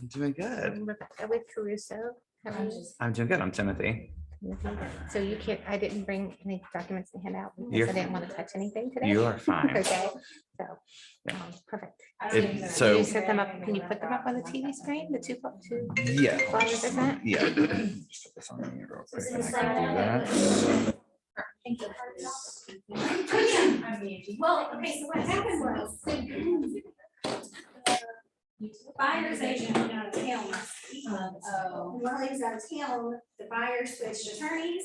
I'm doing good. Rebecca with Caruso. How are you? I'm doing good. I'm Timothy. So you can't, I didn't bring any documents to hand out You're because I didn't want to touch anything today. You are fine. Okay, so, perfect. So You set them up, can you put them up on the TV screen, the two yeah, flyers I sent? yeah. Just put this on me real quick. And I can do that. Well, okay, so what happened was buyer's agent went out of town last week. While he was out of town, the buyer switched attorneys.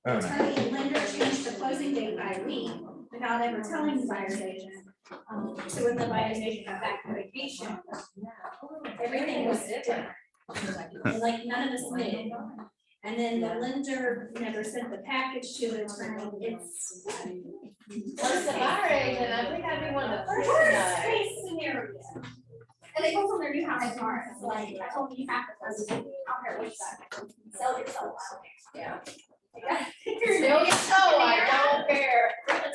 Oh, no. Attorney and lender changed the closing date by a week without ever telling the buyer's agent. So when the buyer's agent got back from vacation, everything was different. Like none of us knew. And then the lender never sent the package to the attorney. It's. What's the buyer agent? I think I'd be one of the first to Worst know. case scenario. And they both on their new house car, it's like, I told you have to close it, I don't care what you say. Sell yourself. Yeah. Still get sold, I don't care. Okay.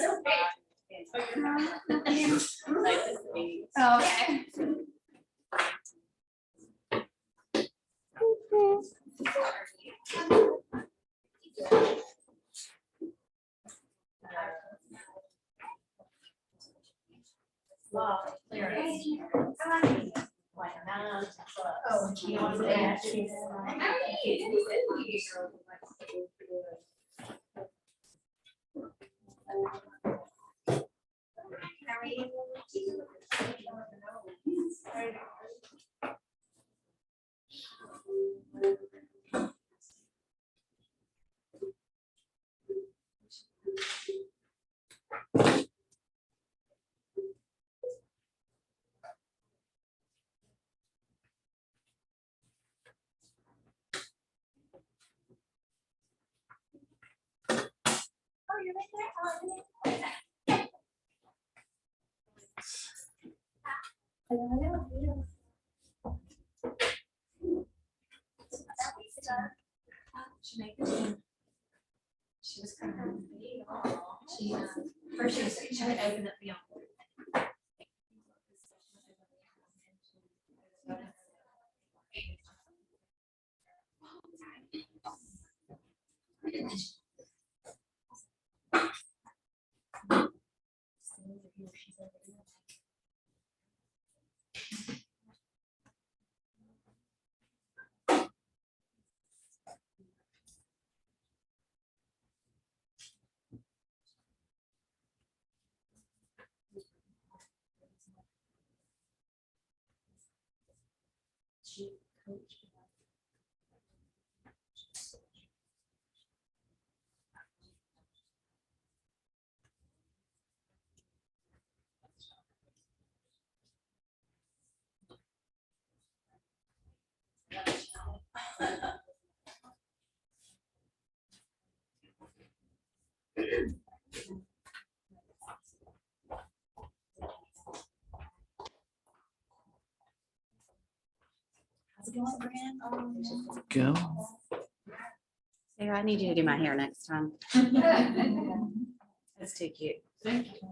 Oh, she wants to add, she's. She was kind of, first she would open up the envelope. How's it going, Brand? Go. Sarah, I need you to do my hair next time. That's too cute. Thank you.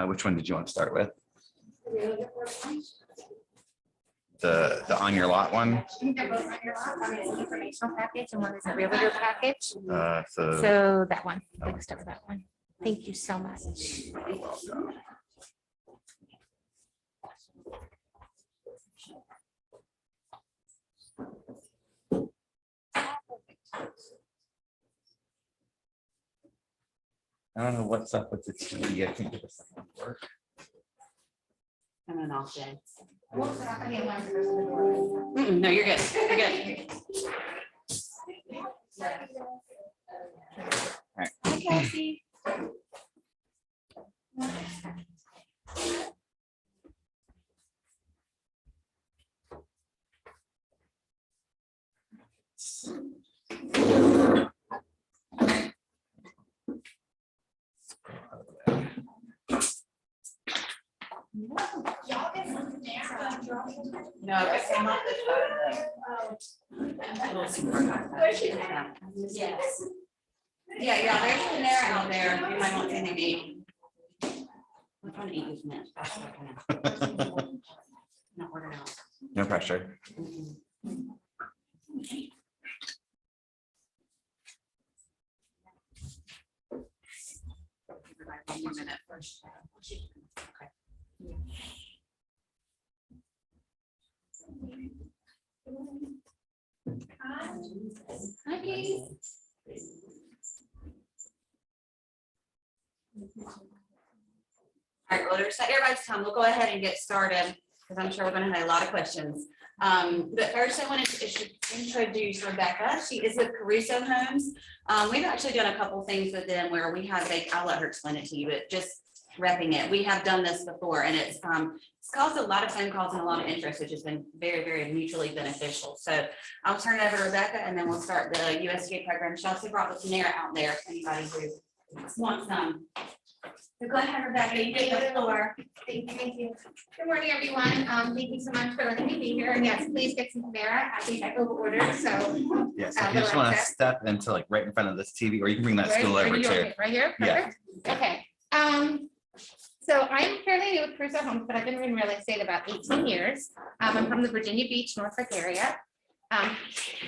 Which one did you want to start with? The on your lot one. I think they're both on your lot. One is an informational package and one is a realtor package. So So that one, let's start with that one. Thank you so much. you're welcome. I don't know what's up with the TV. I think it's not work. I'm an off day. Mm-mm, No, you're good. You're good. Hi, Kelsey. Y'all get something there. No, it's not Yes. Yeah, there's Panera out there. You might want anything to eat. I'm trying to eat these minutes. Not ordering out. No pressure. One more minute first. Okay. Hi, Katie. All right, well, there's everybody's time. We'll go ahead and get started because I'm sure we're going to have a lot of questions. But first, I wanted to introduce Rebecca. She is with Caruso Homes. We've actually done a couple things with them where we have, I'll let her explain it to you, but just repping it. We have done this before, and it's caused a lot of phone calls and a lot of interest, which has been very, very mutually beneficial. So I'll turn it over to Rebecca, and then we'll start the USDA program. She also brought the Panera out there if anybody who wants some. So go ahead, Rebecca, you get the floor. Thank you. Good morning, everyone. Thank you so much for letting me be here. And yes, please get some Panera. I think I over-ordered, so. Yes, if you just want to step into like right in front of this TV, or you can bring that stool over too. Right here? Yeah. Perfect. Okay. So I'm fairly new with Caruso Homes, but I've been in real estate about 18 years. I'm from the Virginia Beach, Norfolk area. I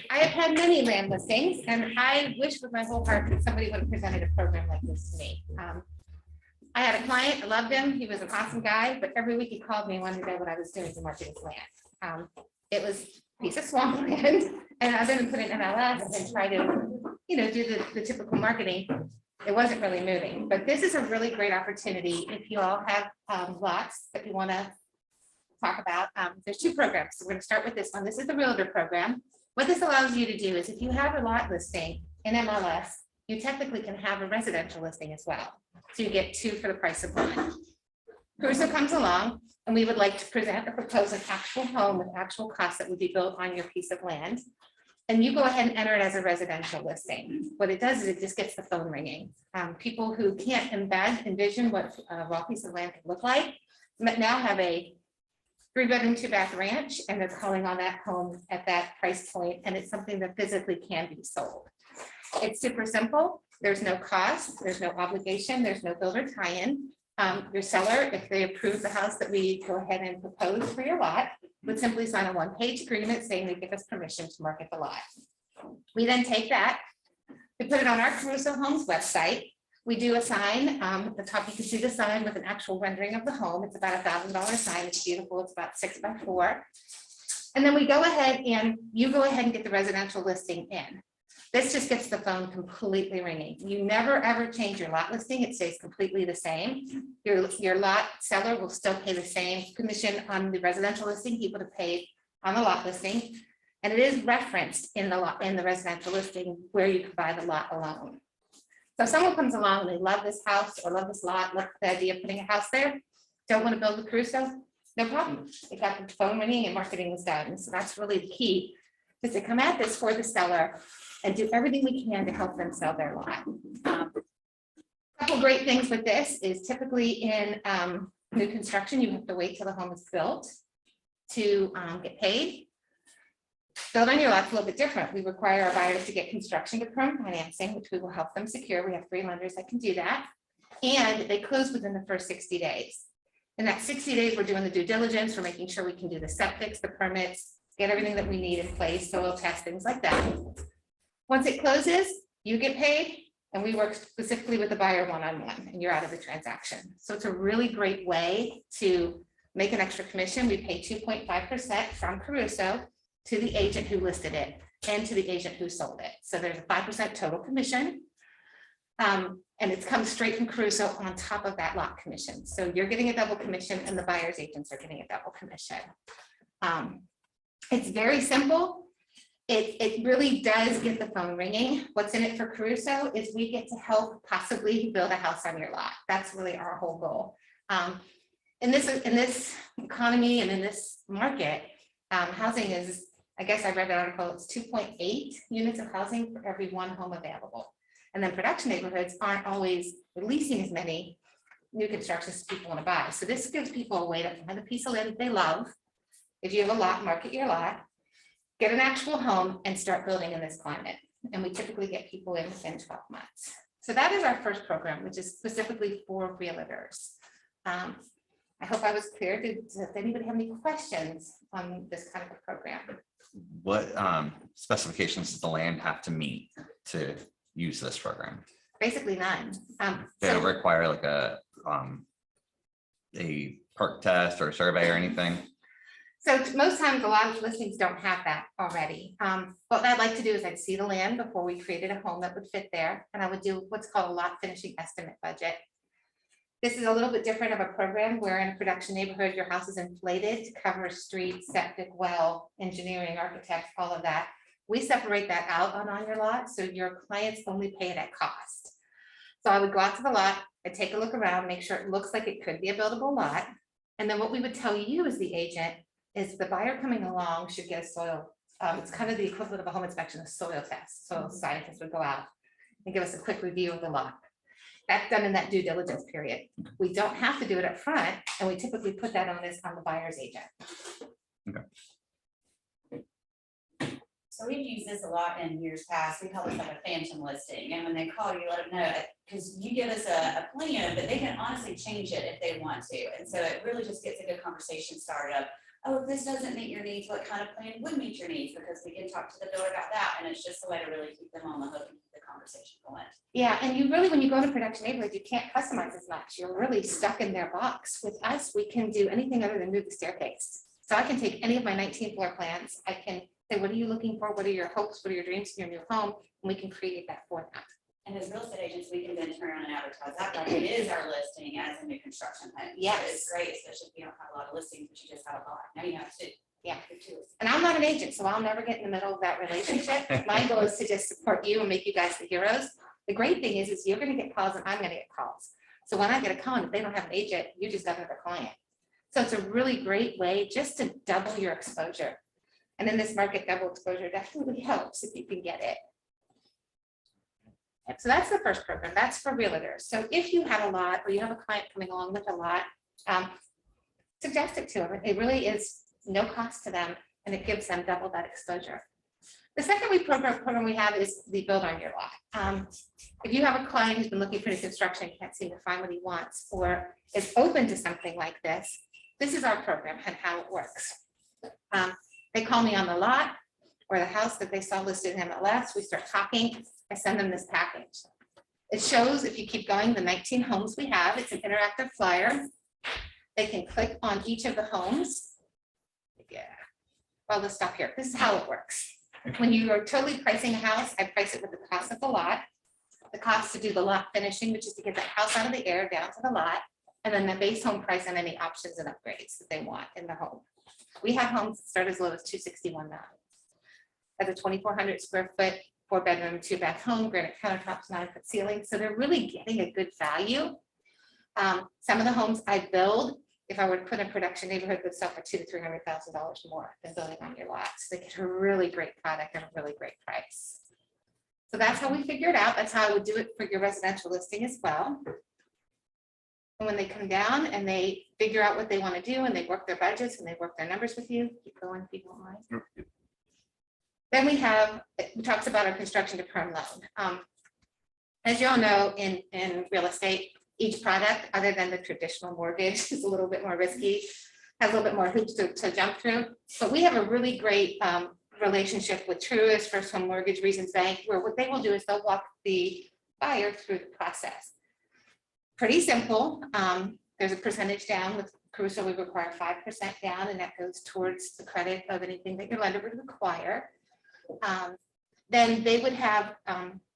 have had many land listings, and I wish with my whole heart that somebody would have presented a program like this to me. I had a client, I loved him, he was an awesome guy, but every week he called me and wanted to know what I was doing to market his land. It was a piece of swampland, and other than put it in MLS and try to, do the typical marketing, it wasn't really moving. But this is a really great opportunity if you all have lots that you want to talk about. There's two programs. So we're going to start with this one. This is the realtor program. What this allows you to do is if you have a lot listing in MLS, you technically can have a residential listing as well. So you get two for the price of one. Caruso comes along, and we would like to present or propose an actual home with actual costs that would be built on your piece of land. And you go ahead and enter it as a residential listing. What it does is it just gets the phone ringing. People who can't envision what a raw piece of land could look like, but now have a 3-bedroom, 2-bath ranch, and they're calling on that home at that price point, and it's something that physically can be sold. It's super simple. There's no cost, there's no obligation, there's no builder tie-in. Your seller, if they approve the house that we go ahead and propose for your lot, would simply sign a 1-page agreement saying they give us permission to market the lot. We then take that, we put it on our Caruso Homes website. We do a sign. At the top, you can see the sign with an actual rendering of the home. It's about $1,000 sign. It's beautiful. It's about 6x4. And then we go ahead and you go ahead and get the residential listing in. This just gets the phone completely ringing. You never ever change your lot listing. It stays completely the same. Your lot seller will still pay the same commission on the residential listing he would have paid on the lot listing. And it is referenced in the residential listing where you can buy the lot alone. So if someone comes along and they love this house or love this lot, love the idea of putting a house there, don't want to build with Caruso, no problem. They got the phone ringing and marketing was done. So that's really the key, is to come at this for the seller and do everything we can to help them sell their lot. A couple great things with this is typically in new construction, you have to wait till the home is built to get paid. Build on your lot's a little bit different. We require our buyers to get construction to perm financing, which we will help them secure. We have 3 lenders that can do that. And they close within the first 60 days. In that 60 days, we're doing the due diligence. We're making sure we can do the septics, the permits, get everything that we need in place, soil test, things like that. Once it closes, you get paid, and we work specifically with the buyer one-on-one, and you're out of the transaction. So it's a really great way to make an extra commission. We pay 2.5% from Caruso to the agent who listed it and to the agent who sold it. So there's a 5% total commission. And it comes straight from Caruso on top of that lot commission. So you're getting a double commission and the buyer's agents are getting a double commission. It's very simple. It really does get the phone ringing. What's in it for Caruso is we get to help possibly build a house on your lot. That's really our whole goal. In this economy and in this market, housing is, I guess I read an article, it's 2.8 units of housing for every 1 home available. And then production neighborhoods aren't always releasing as many new construction people want to buy. So this gives people a way to find a piece of land they love. If you have a lot, market your lot, get an actual home and start building in this climate. And we typically get people in within 12 months. So that is our first program, which is specifically for realtors. I hope I was clear. Does anybody have any questions on this kind of a program? What specifications does the land have to meet to use this program? Basically none. They don't require like a perk test or a survey or anything? So most times, a lot of listings don't have that already. What I'd like to do is I'd see the land before we created a home that would fit there, and I would do what's called a lot finishing estimate budget. This is a little bit different of a program where in a production neighborhood, your house is inflated to cover street, septic, well, engineering, architect, all of that. We separate that out on your lot, so your clients only pay it at cost. So I would go out to the lot, I'd take a look around, make sure it looks like it could be a buildable lot. And then what we would tell you as the agent is the buyer coming along should get a soil, it's kind of the equivalent of a home inspection, a soil test. Soil scientists would go out and give us a quick review of the lot. That's done in that due diligence period. We don't have to do it up front, and we typically put that on the buyer's agent. So we've used this a lot in years past. We call this like a phantom listing. And when they call you, let them know, because you give us a plan, but they can honestly change it if they want to. And so it really just gets a good conversation started up. Oh, if this doesn't meet your needs, what kind of plan would meet your needs? Because we can talk to the builder about that. And it's just a way to really keep them on the hook and keep the conversation going. Yeah, and you really, when you go into production neighborhood, you can't customize as much. You're really stuck in their box. With us, we can do anything other than move the staircase. So I can take any of my 19 floor plans. I can say, what are you looking for? What are your hopes? What are your dreams in your new home? And we can create that for them. And as real estate agents, we can then turn around and advertise that like it is our listing as a new construction home. Yes. So it's great, especially if you don't have a lot of listings, but you just have a lot. Now you have two. Yeah. Two. And I'm not an agent, so I'll never get in the middle of that relationship. My goal is to just support you and make you guys the heroes. The great thing is you're going to get calls and I'm going to get calls. So when I get a call, if they don't have an agent, you just got another client. So it's a really great way just to double your exposure. And in this market, double exposure definitely helps if you can get it. So that's the first program. That's for realtors. So if you have a lot or you have a client coming along with a lot, suggest it to them. It really is no cost to them, and it gives them double that exposure. The second program we have is the build on your lot. If you have a client who's been looking for new construction, can't seem to find what he wants, or is open to something like this, this is our program and how it works. They call me on the lot or the house that they saw listed in MLS. We start talking. I send them this package. It shows, if you keep going, the 19 homes we have. It's an interactive flyer. They can click on each of the homes. Yeah. Well, let's stop here. This is how it works. When you are totally pricing a house, I price it with the cost of the lot, the cost to do the lot finishing, which is to get the house out of the air down to the lot, and then the base home price and any options and upgrades that they want in the home. We have homes that start as low as $261. That's a 2,400 square foot, 4-bedroom, 2-bath home, granite countertops, 9-foot ceiling. So they're really getting a good value. Some of the homes I build, if I were to put in a production neighborhood, would sell for $200,000 to $300,000 more than building on your lot. So they get a really great product at a really great price. So that's how we figure it out. That's how I would do it for your residential listing as well. And when they come down and they figure out what they want to do and they work their budgets and they work their numbers with you, keep going if you don't mind. Then we talks about our construction to perm loan. As you all know, in real estate, each product, other than the traditional mortgage, is a little bit more risky, has a little bit more hoops to jump through. But we have a really great relationship with Truist, First Home Mortgage, Regions Bank, where what they will do is they'll walk the buyer through the process. Pretty simple. There's a percentage down. With Caruso, we require 5% down, and that goes towards the credit of anything that your lender would require. Then they would have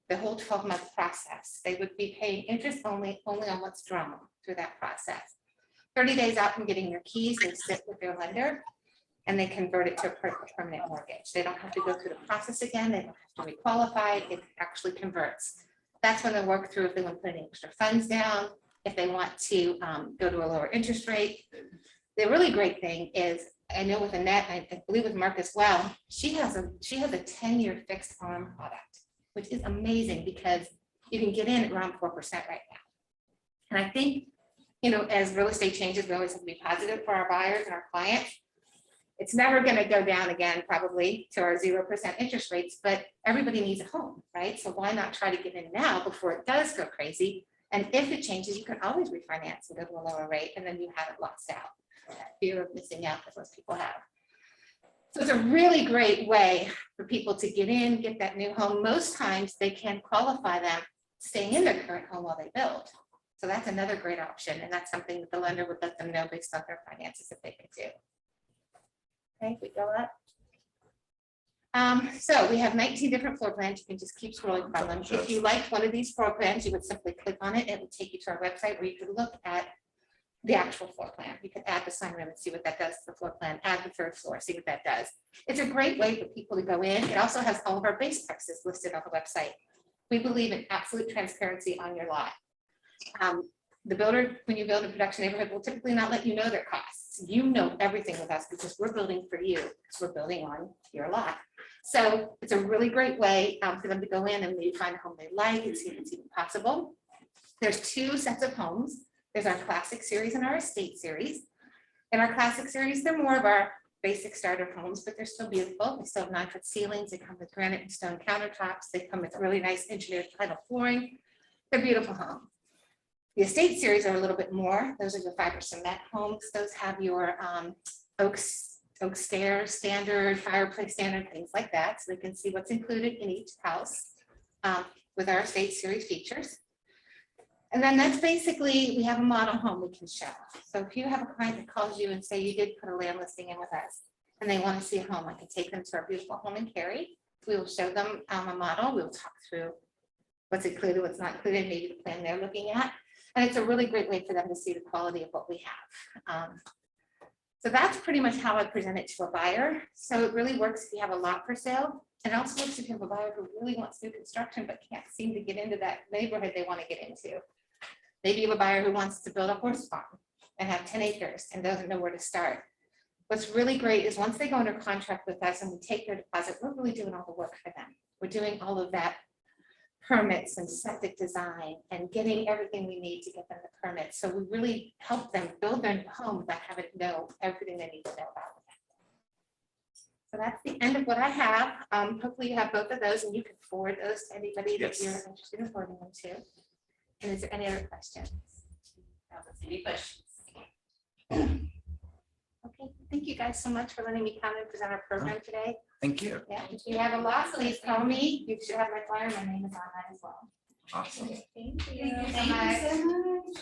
the whole 12-month process. They would be paying interest only on what's drawn through that process. 30 days out from getting their keys, they sit with their lender and they convert it to a permanent mortgage. They don't have to go through the process again. They don't have to requalify. It actually converts. That's when they work through if they want to put any extra funds down, if they want to go to a lower interest rate. The really great thing is, I know with Annette, I believe with Mark as well, she has a 10-year fixed arm product, which is amazing because you can get in around 4% right now. And I think you know, as real estate changes, we always have to be positive for our buyers and our clients. It's never going to go down again, probably to our 0% interest rates, but everybody needs a home, right? So why not try to get in now before it does go crazy? And if it changes, you can always refinance it at a lower rate, and then you haven't lost out. That fear of missing out that most people have. So it's a really great way for people to get in, get that new home. Most times they can qualify them staying in their current home while they build. So that's another great option. And that's something that the lender would let them know based on their finances if they could do. Okay, we go up. So we have 19 different floor plans. You can just keep scrolling from them. If you liked one of these floor plans, you would simply click on it. It would take you to our website where you could look at the actual floor plan. You can add the sunroom and see what that does to the floor plan, add the third floor, see what that does. It's a great way for people to go in. It also has all of our base prices listed on the website. We believe in absolute transparency on your lot. The builder, when you build a production neighborhood, will typically not let you know their costs. You know everything with us because we're building for you, because we're building on your lot. So it's a really great way for them to go in and maybe find a home they like and see if it's even possible. There's two sets of homes. There's our classic series and our estate series. In our classic series, they're more of our basic starter homes, but they're still beautiful. They still have 9-foot ceilings. They come with granite and stone countertops. They come with really nice engineered tile flooring. They're beautiful homes. The estate series are a little bit more. Those are your fiber cement homes. Those have your oak stairs, standard fireplace standard, things like that. So they can see what's included in each house with our estate series features. And then that's basically, we have a model home we can show. So if you have a client that calls you and say you did put a land listing in with us and they want to see a home, I can take them to our beautiful home in Cary. We will show them a model. We'll talk through what's included, what's not included, maybe the plan they're looking at. And it's a really great way for them to see the quality of what we have. So that's pretty much how I present it to a buyer. So it really works if you have a lot for sale. And also works if you have a buyer who really wants new construction but can't seem to get into that neighborhood they want to get into. Maybe you have a buyer who wants to build a horse farm and have 10 acres and doesn't know where to start. What's really great is once they go under contract with us and we take their deposit, we're really doing all the work for them. We're doing all of that permits and septic design and getting everything we need to get them the permits. So we really help them build their home without having to know everything they need to know about it. So that's the end of what I have. Hopefully you have both of those and you can forward those to anybody that you're interested in forwarding them to. And is there any other questions? Any questions? Okay, thank you guys so much for letting me come and present our program today. Thank you. Yeah, if you have a lot, please call me. You should have my flyer. My name is on that as well. Awesome. Thank you. Thank you so much.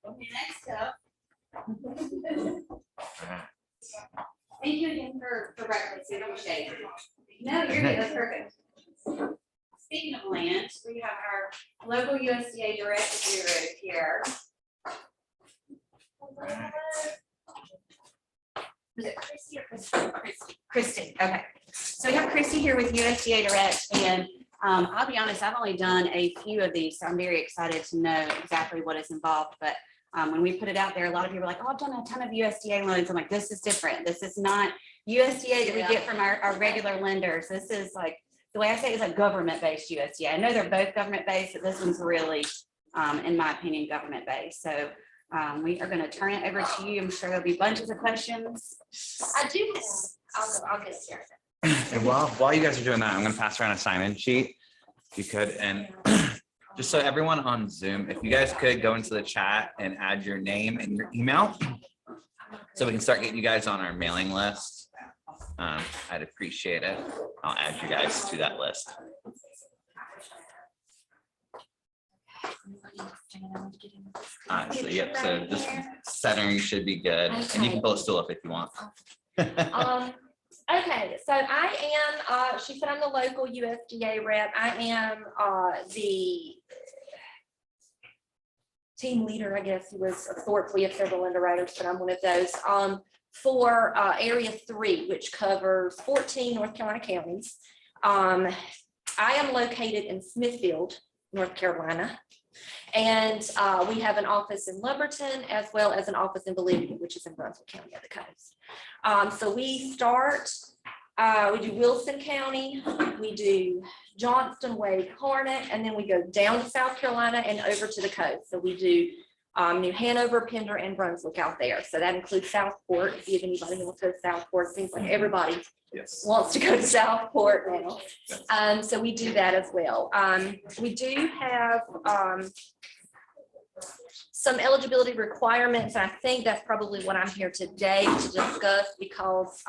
Okay, next up. Thank you again for referencing. I appreciate it. No, you're good. That's perfect. Speaking of land, we have our local USDA Direct Bureau here. Was it Christy or Christy? Christy, okay. So we have Christy here with USDA Direct, and I'll be honest, I've only done a few of these, so I'm very excited to know exactly what is involved. But when we put it out there, a lot of people are like, oh, I've done a ton of USDA loans. I'm like, this is different. This is not USDA that we get from our regular lenders. This is like, the way I say it is like government-based USDA. I know they're both government-based, but this one's really, in my opinion, government-based. So we are going to turn it over to you. I'm sure there'll be bunches of questions. I do. I'll get started. And while you guys are doing that, I'm going to pass around a sign-in sheet. If you could, and just so everyone on Zoom, if you guys could go into the chat and add your name and your email, so we can start getting you guys on our mailing list. I'd appreciate it. I'll add you guys to that list. So yep, so just center, you should be good. And you can pull a stool up if you want. Okay, so I am, she said I'm the local USDA rep. I am the team leader, I guess. He was a Thorpe. We have several underwriters, but I'm one of those. For Area 3, which covers 14 North Carolina counties. I am located in Smithfield, North Carolina. And we have an office in Lumberton as well as an office in Validity, which is in Brunswick County at the coast. So we start We do Wilson County, we do Johnston, Wade, Harnett, and then we go down to South Carolina and over to the coast. So we do New Hanover, Pender, and Brunswick out there. So that includes Southport. If you have anybody who wants to go to Southport, it seems like everybody Yes. wants to go to Southport now. So we do that as well. We do have some eligibility requirements. I think that's probably what I'm here today to discuss, because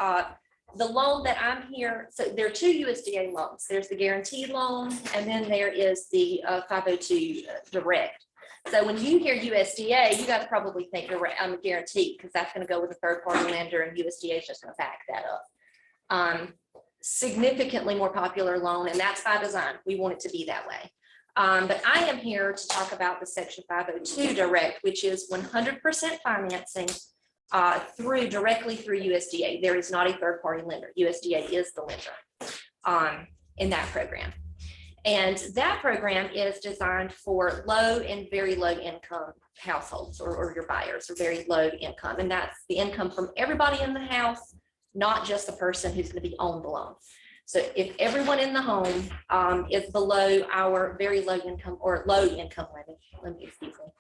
the loan that I'm here, so there are two USDA loans. There's the guaranteed loan, and then there is the 502 direct. So when you hear USDA, you guys probably think you're guaranteed, because that's going to go with a third party lender, and USDA is just going to back that up. Significantly more popular loan, and that's by design. We want it to be that way. But I am here to talk about the Section 502 direct, which is 100% financing directly through USDA. There is not a third party lender. USDA is the lender in that program. And that program is designed for low and very low income households, or your buyers are very low income. And that's the income from everybody in the house, not just the person who's going to be on the loan. So if everyone in the home is below our very low income or low income limit, excuse me,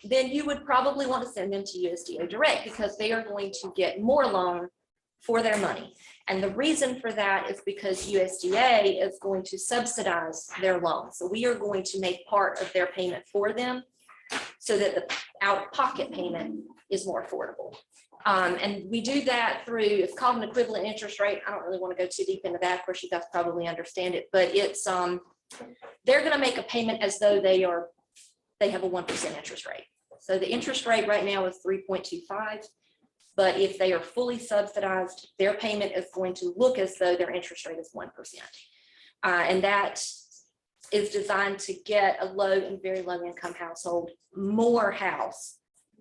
then you would probably want to send them to USDA Direct, because they are going to get more loan for their money. And the reason for that is because USDA is going to subsidize their loan. So we are going to make part of their payment for them, so that the out-of-pocket payment is more affordable. And we do that through, it's called an equivalent interest rate. I don't really want to go too deep into that. Of course, you guys probably understand it, but it's they're going to make a payment as though they have a 1% interest rate. So the interest rate right now is 3.25. But if they are fully subsidized, their payment is going to look as though their interest rate is 1%. And that is designed to get a low and very low income household more house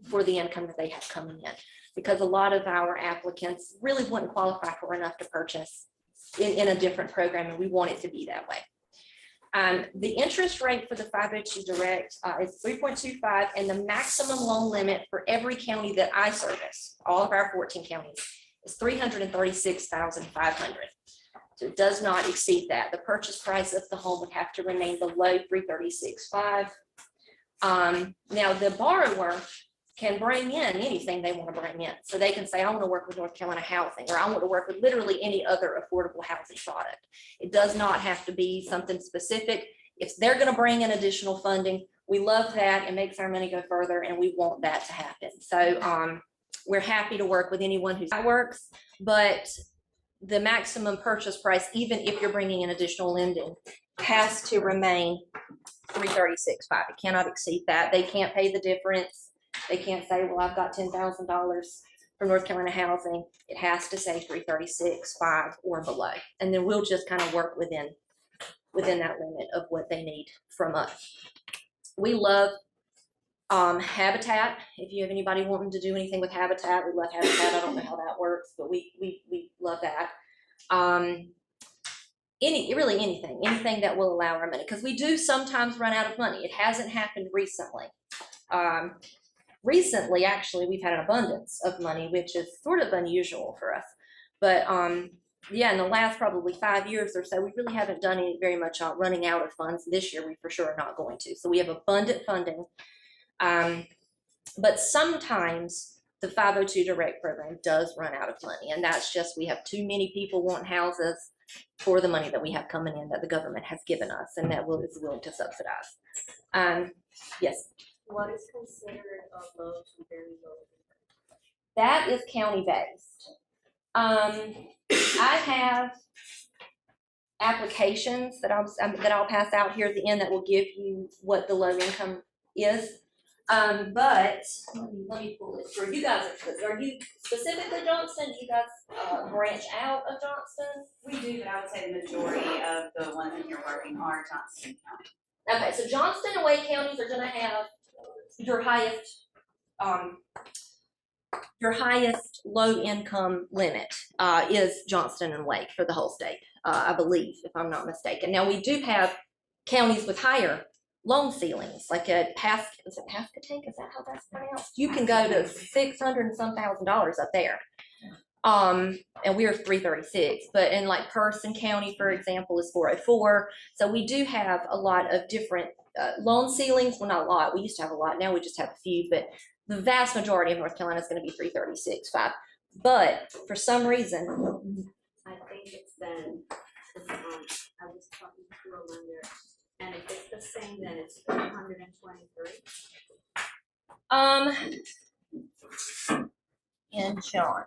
for the income that they have coming in. Because a lot of our applicants really wouldn't qualify for enough to purchase in a different program, and we want it to be that way. The interest rate for the 502 direct is 3.25, and the maximum loan limit for every county that I service, all of our 14 counties, is $336,500. So it does not exceed that. The purchase price of the home would have to remain below $336,500. Now the borrower can bring in anything they want to bring in. So they can say, I want to work with North Carolina Housing, or I want to work with literally any other affordable housing product. It does not have to be something specific. If they're going to bring in additional funding, we love that. It makes our money go further, and we want that to happen. So we're happy to work with anyone who works, but the maximum purchase price, even if you're bringing in additional lending, has to remain $336,500. It cannot exceed that. They can't pay the difference. They can't say, well, I've got $10,000 from North Carolina Housing. It has to say $336,500 or below. And then we'll just kind of work within that limit of what they need from us. We love Habitat. If you have anybody wanting to do anything with Habitat, we love Habitat. I don't know how that works, but we love that. Really anything that will allow our money, because we do sometimes run out of money. It hasn't happened recently. Recently, actually, we've had an abundance of money, which is sort of unusual for us. But yeah, in the last probably 5 years or so, we really haven't done very much running out of funds. This year, we for sure are not going to. So we have abundant funding. But sometimes the 502 direct program does run out of money. And that's just, we have too many people want houses for the money that we have coming in that the government has given us, and that is willing to subsidize. Yes. What is considered a low to very low? That is county based. I have applications that I'll pass out here at the end that will give you what the low income is. But let me pull it for you guys. Are you specifically Johnston? Do you guys branch out of Johnston? We do, but I would say the majority of the ones that you're working are Johnston County. Okay, so Johnston and Wake counties are going to have your highest low income limit is Johnston and Wake for the whole state, I believe, if I'm not mistaken. Now we do have counties with higher loan ceilings, like at Pascagoula, is that how that's pronounced? You can go to $600 and some $1,000 up there. And we are 336, but in like Person County, for example, is 404. So we do have a lot of different loan ceilings. Well, not a lot. We used to have a lot. Now we just have a few, but the vast majority of North Carolina is going to be 336.5. But for some reason, I think it's then, I was talking to a lender, and if it's the same, then it's 423. And John,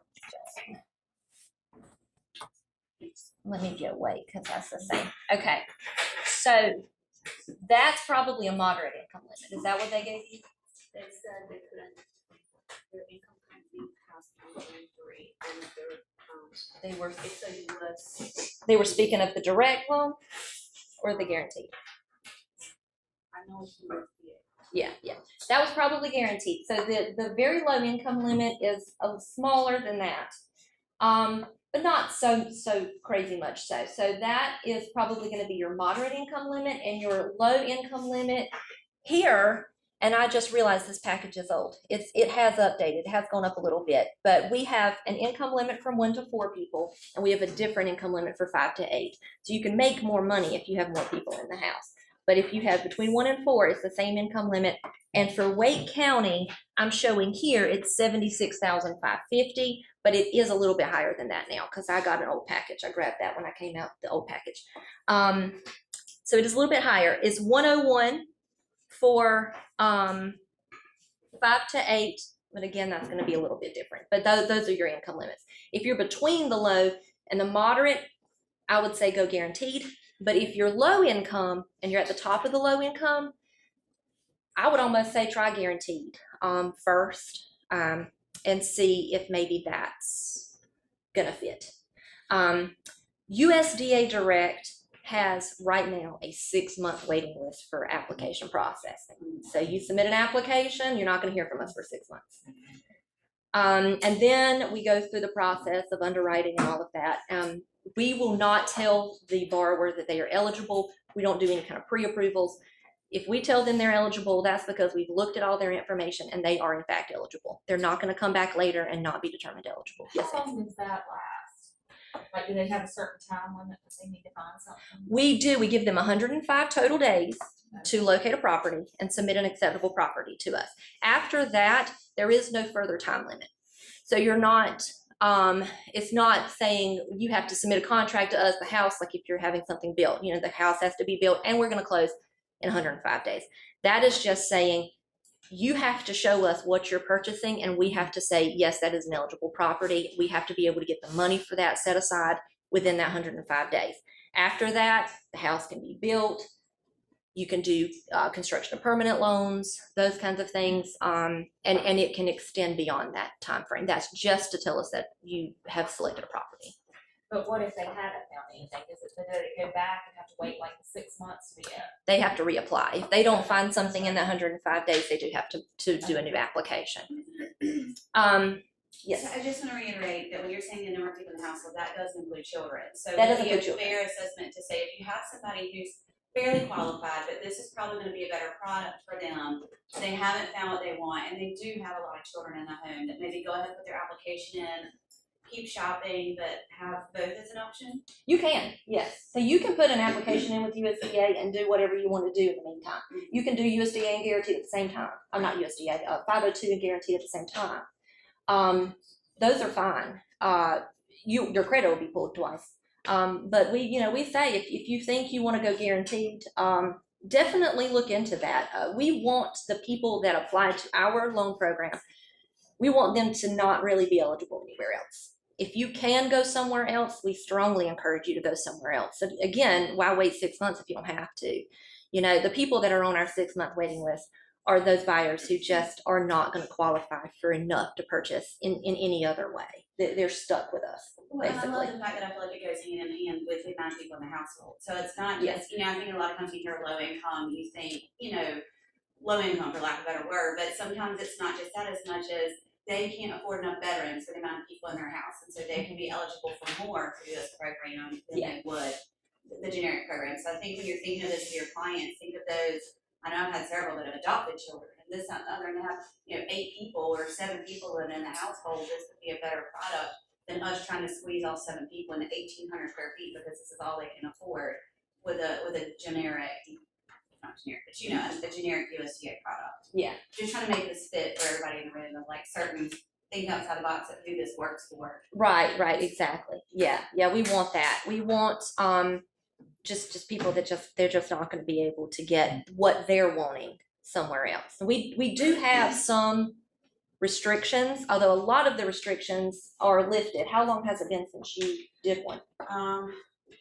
let me get away because that's the same. Okay, so that's probably a moderate income limit. Is that what they gave you? They said they couldn't, their income couldn't be past 1.3, and their, They were it's a US, they were speaking of the direct loan or the guaranteed. I know it's USDA. Yeah, that was probably guaranteed. So the very low income limit is smaller than that, but not so crazy much so. So that is probably going to be your moderate income limit, and your low income limit here. And I just realized this package is old. It has updated. It has gone up a little bit, but we have an income limit from 1 to 4 people, and we have a different income limit for 5 to 8. So you can make more money if you have more people in the house. But if you have between 1 and 4, it's the same income limit. And for Wake County, I'm showing here it's $76,550, but it is a little bit higher than that now because I got an old package. I grabbed that when I came out, the old package. So it is a little bit higher. It's 101 for 5 to 8, but again, that's going to be a little bit different. But those are your income limits. If you're between the low and the moderate, I would say go guaranteed. But if you're low income and you're at the top of the low income, I would almost say try guaranteed first and see if maybe that's gonna fit. USDA Direct has right now a 6-month waiting list for application processing. So you submit an application, you're not gonna hear from us for 6 months. And then we go through the process of underwriting and all of that. We will not tell the borrower that they are eligible. We don't do any kind of pre-approvals. If we tell them they're eligible, that's because we've looked at all their information and they are in fact eligible. They're not going to come back later and not be determined eligible. Yes, How long does that last? Like, do they have a certain time limit that they need to find something? we do. We give them 105 total days to locate a property and submit an acceptable property to us. After that, there is no further time limit. So you're not, it's not saying you have to submit a contract to us, the house, like if you're having something built, you know, the house has to be built and we're going to close in 105 days. That is just saying you have to show us what you're purchasing and we have to say, yes, that is an eligible property. We have to be able to get the money for that set aside within that 105 days. After that, the house can be built. You can do construction of permanent loans, those kinds of things, and it can extend beyond that time frame. That's just to tell us that you have selected a property. But what if they haven't found anything? Is it, did it go back and have to wait like 6 months to be in? They have to reapply. If they don't find something in the 105 days, they do have to do a new application. Yes. So I just want to reiterate that when you're saying the number of people in the household, that does include children. So That it does would be a include children. fair assessment to say if you have somebody who's fairly qualified, but this is probably going to be a better product for them. They haven't found what they want, and they do have a lot of children in the home, that maybe go ahead and put their application in, keep shopping, but have both as an option. You can, yes. So you can put an application in with USDA and do whatever you want to do in the meantime. You can do USDA and guaranteed at the same time. I'm not USDA, 502 and guaranteed at the same time. Those are fine. Your credit will be pulled twice. But we say if you think you want to go guaranteed, definitely look into that. We want the people that apply to our loan program, we want them to not really be eligible anywhere else. If you can go somewhere else, we strongly encourage you to go somewhere else. So again, why wait 6 months if you don't have to? You know, the people that are on our 6-month waiting list are those buyers who just are not going to qualify for enough to purchase in any other way. They're stuck with us, Well, and I basically. love the fact that I feel like it goes hand in hand with the amount of people in the household. So it's not Yes. just, I think a lot of times you hear low income, you think, low income for lack of a better word, but sometimes it's not just that as much as they can't afford enough veterans for the amount of people in their house. And so they can be eligible for more through this program than they would the generic program. So I think when you're thinking of this with your clients, think of those. I know I've had several that have adopted children, and this, that, and the other, and have 8 people or 7 people living in the household. This would be a better product than us trying to squeeze all 7 people into 1,800 square feet because this is all they can afford with a generic, not generic, but you know, a generic USDA product. Yeah. Just trying to make this fit for everybody in the room, of like certain think outside the box of who this works for. Right, exactly. Yeah, we want that. We want just people that they're just not going to be able to get what they're wanting somewhere else. We do have some restrictions, although a lot of the restrictions are lifted. How long has it been since you did one?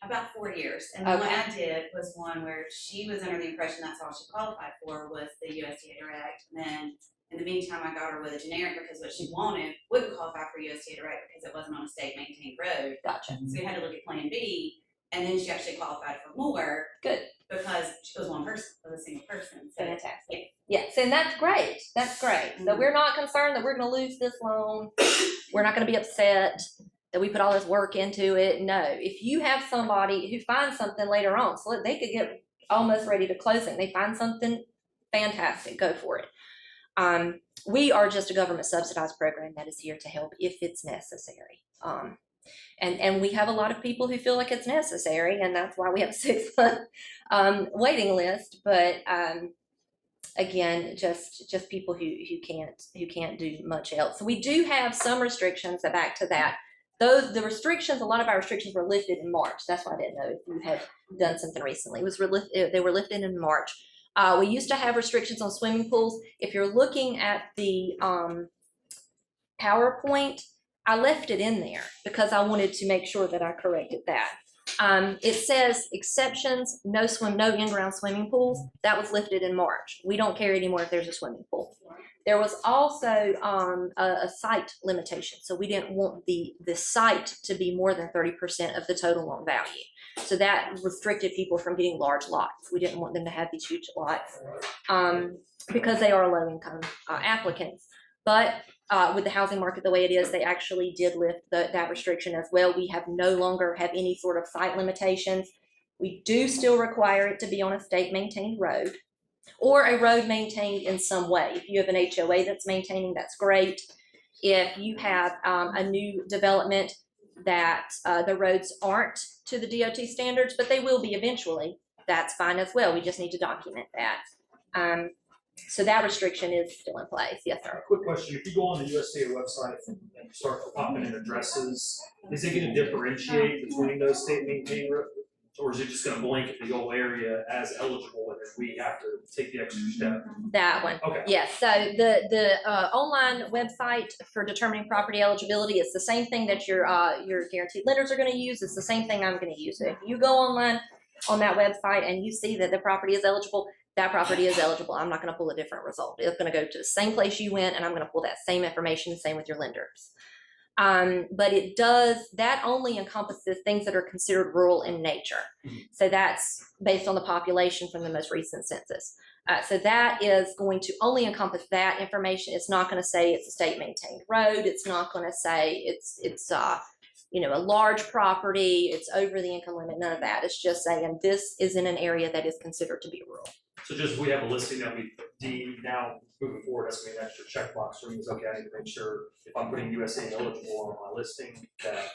About 4 years. And the one I did was one where she was under the impression that's all she qualified for was the USDA Direct. And then in the meantime, I got her with a generic because what she wanted wouldn't qualify for USDA Direct because it wasn't on a state maintained road. Gotcha. So we had to look at plan B, and then she actually qualified for more. Good. Because she was one person, was a single person. So Fantastic. Yes, and that's great. That's great. So we're not concerned that we're going to lose this loan. We're not going to be upset that we put all this work into it. No, if you have somebody who finds something later on, so they could get almost ready to closing, they find something fantastic, go for it. We are just a government subsidized program that is here to help if it's necessary. And we have a lot of people who feel like it's necessary, and that's why we have a 6-month waiting list. But again, just people who can't do much else. So we do have some restrictions. So back to that, the restrictions, a lot of our restrictions were lifted in March. That's why I didn't know if you had done something recently. They were lifted in March. We used to have restrictions on swimming pools. If you're looking at the PowerPoint, I left it in there because I wanted to make sure that I corrected that. It says exceptions, no in-ground swimming pools. That was lifted in March. We don't care anymore if there's a swimming pool. There was also a site limitation. So we didn't want the site to be more than 30% of the total loan value. So that restricted people from getting large lots. We didn't want them to have these huge lots because they are low-income applicants. But with the housing market the way it is, they actually did lift that restriction as well. We have no longer have any sort of site limitations. We do still require it to be on a state-maintained road or a road maintained in some way. If you have an HOA that's maintaining, that's great. If you have a new development that the roads aren't to the DOT standards, but they will be eventually, that's fine as well. We just need to document that. So that restriction is still in place. Yes, sir. Quick question, if you go on the USDA website and start popping in addresses, is it gonna differentiate between those state maintained roads? Or is it just gonna blanket the whole area as eligible and then we have to take the extra step? That one. Okay. Yes, so the online website for determining property eligibility is the same thing that your guaranteed lenders are gonna use. It's the same thing I'm gonna use. So if you go online on that website and you see that the property is eligible, that property is eligible. I'm not going to pull a different result. It's going to go to the same place you went, and I'm going to pull that same information, same with your lenders. But it does, that only encompasses things that are considered rural in nature. So that's based on the population from the most recent census. So that is going to only encompass that information. It's not going to say it's a state maintained road. It's not going to say it's you know, a large property, it's over the income limit, none of that. It's just saying this is in an area that is considered to be rural. So just we have a listing that we deem now moving forward, that's gonna be an extra checkbox for me. Okay, I need to make sure if I'm putting USA eligible on my listing, that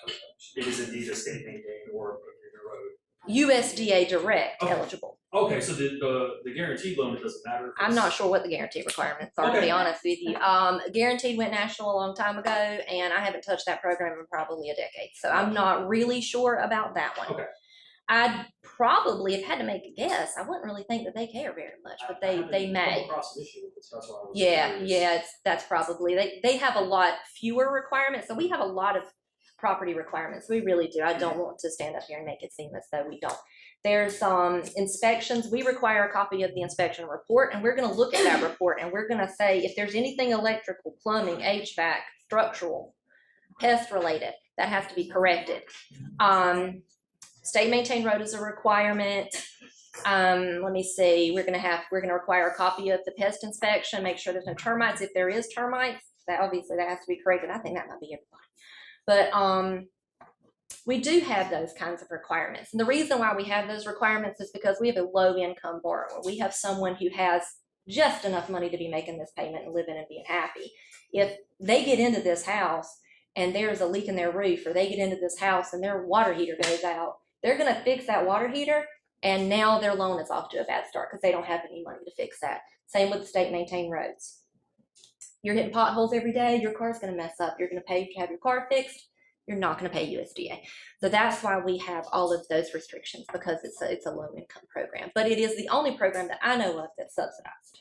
it is indeed a state maintained or a road. USDA Direct eligible. Okay, so the guaranteed loan, it doesn't matter. I'm not sure what the guarantee requirements are, to be honest with you. Guaranteed went national a long time ago, and I haven't touched that program in probably a decade. So I'm not really sure about that one. Okay. I'd probably, if I had to make a guess, I wouldn't really think that they care very much, but they may. Come across an issue with it, so that's why I was curious. Yeah, that's probably, they have a lot fewer requirements. So we have a lot of property requirements. We really do. I don't want to stand up here and make it seem as though we don't. There's inspections. We require a copy of the inspection report, and we're going to look at that report, and we're going to say if there's anything electrical, plumbing, HVAC, structural, pest related, that has to be corrected. State maintained road is a requirement. Let me see. We're going to require a copy of the pest inspection. Make sure there's no termites. If there is termites, that obviously that has to be corrected. I think that might be everybody, but we do have those kinds of requirements. And the reason why we have those requirements is because we have a low income borrower. We have someone who has just enough money to be making this payment and living and being happy. If they get into this house and there's a leak in their roof, or they get into this house and their water heater goes out, they're gonna fix that water heater, and now their loan is off to a bad start because they don't have any money to fix that. Same with the state maintained roads. You're hitting potholes every day, your car's gonna mess up. You're gonna pay to have your car fixed, you're not gonna pay USDA. So that's why we have all of those restrictions, because it's a low income program. But it is the only program that I know of that's subsidized.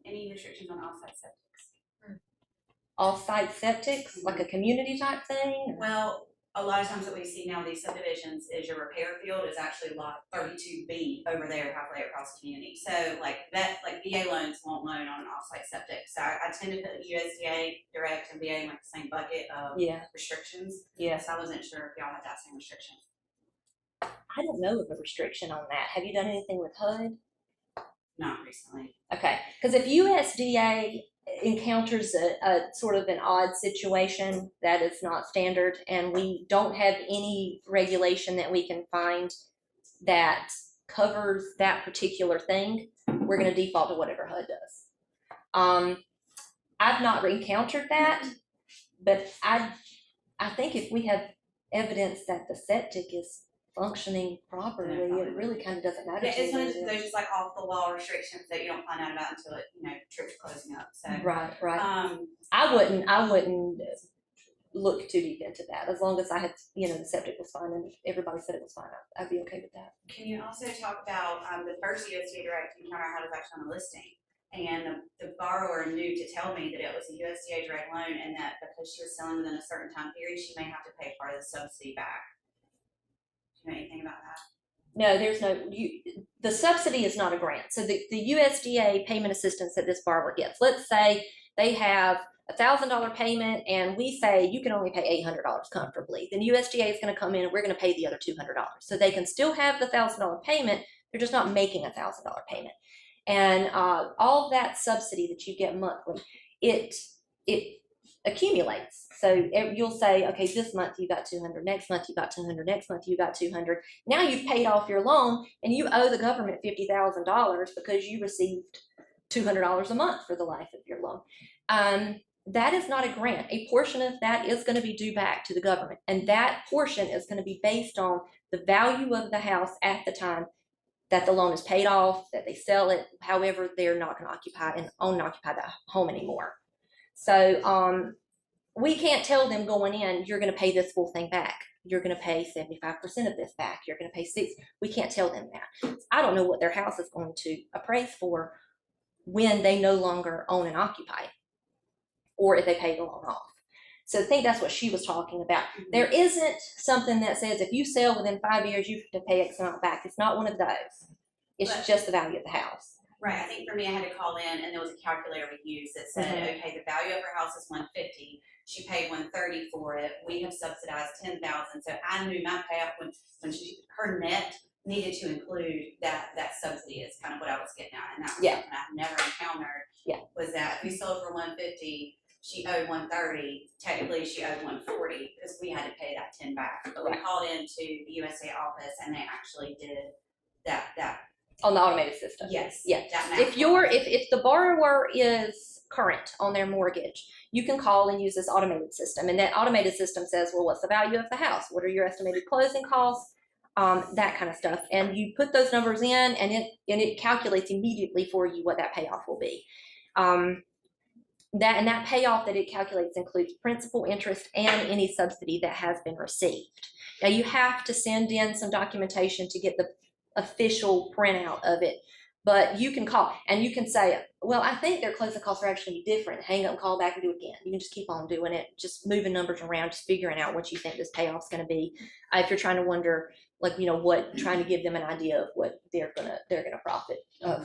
Any restrictions on offsite septics? Off-site septics, like a community type thing? Well, a lot of times what we see now in these subdivisions is your repair field is actually lot 32B over there halfway across the community. So like that, like VA loans won't loan on an offsite septic. So I tend to put USDA Direct and VA in like the same bucket of restrictions. Yes. So I wasn't sure if y'all had that same restriction. I don't know of a restriction on that. Have you done anything with HUD? Not recently. Okay, because if USDA encounters a sort of an odd situation that is not standard, and we don't have any regulation that we can find that covers that particular thing, we're going to default to whatever HUD does. I've not encountered that, but I think if we have evidence that the septic is functioning properly, it really kind of doesn't matter. Yeah, it's to one me. of those just like off the wall restrictions that you don't find out about until it, trips closing up. So Right. um I wouldn't look too deep into that. As long as I had, the septic was fine and everybody said it was fine, I'd be okay with that. can you also talk about the first USDA Direct encounter I had was actually on the listing? And the borrower knew to tell me that it was a USDA Direct Loan, and that because she was selling within a certain time period, she may have to pay part of the subsidy back. Do you know anything about that? No, there's the subsidy is not a grant. So the USDA payment assistance that this borrower gets, let's say they have $1,000 payment and we say you can only pay $800 comfortably, then USDA is going to come in and we're going to pay the other $200. So they can still have the $1,000 payment, they're just not making a $1,000 payment. And all that subsidy that you get monthly, it accumulates. So you'll say, okay, this month you got 200, next month you got 200, next month you got 200. Now you've paid off your loan and you owe the government $50,000 because you received $200 a month for the life of your loan. That is not a grant. A portion of that is going to be due back to the government, and that portion is going to be based on the value of the house at the time that the loan is paid off, that they sell it. However, they're not going to occupy that home anymore. So we can't tell them going in, you're going to pay this full thing back. You're going to pay 75% of this back. You're going to pay 60%. We can't tell them that. I don't know what their house is going to appraise for when they no longer own and occupy it, or if they pay the loan off. So I think that's what she was talking about. Mm-hmm. There isn't something that says if you sell within 5 years, you have to pay X amount back. It's not one of those. It's just the value of the house. Right. I think for me, I had to call in, and there was a calculator we used that said, okay, the value of her house is $150. She paid $130 for it. We have subsidized $10,000. So I knew my payoff when her net needed to include that subsidy is kind of what I was getting at, and that was something I've never encountered. Yeah. Was that we sold for $150, she owed $130. Technically, she owed $140 because we had to pay that $10 back. But we called into the USA office, and they actually did that. On the automated system. Yes. Yeah. If the borrower is current on their mortgage, you can call and use this automated system, and that automated system says, well, what's the value of the house? What are your estimated closing costs? That kind of stuff. And you put those numbers in, and it calculates immediately for you what that payoff will be. That payoff that it calculates includes principal, interest, and any subsidy that has been received. Now you have to send in some documentation to get the official printout of it, but you can call and you can say, well, I think their closing costs are actually different. Hang up and call back and do it again. You can just keep on doing it, just moving numbers around, just figuring out what you think this payoff's going to be. If you're trying to wonder, trying to give them an idea of what they're gonna profit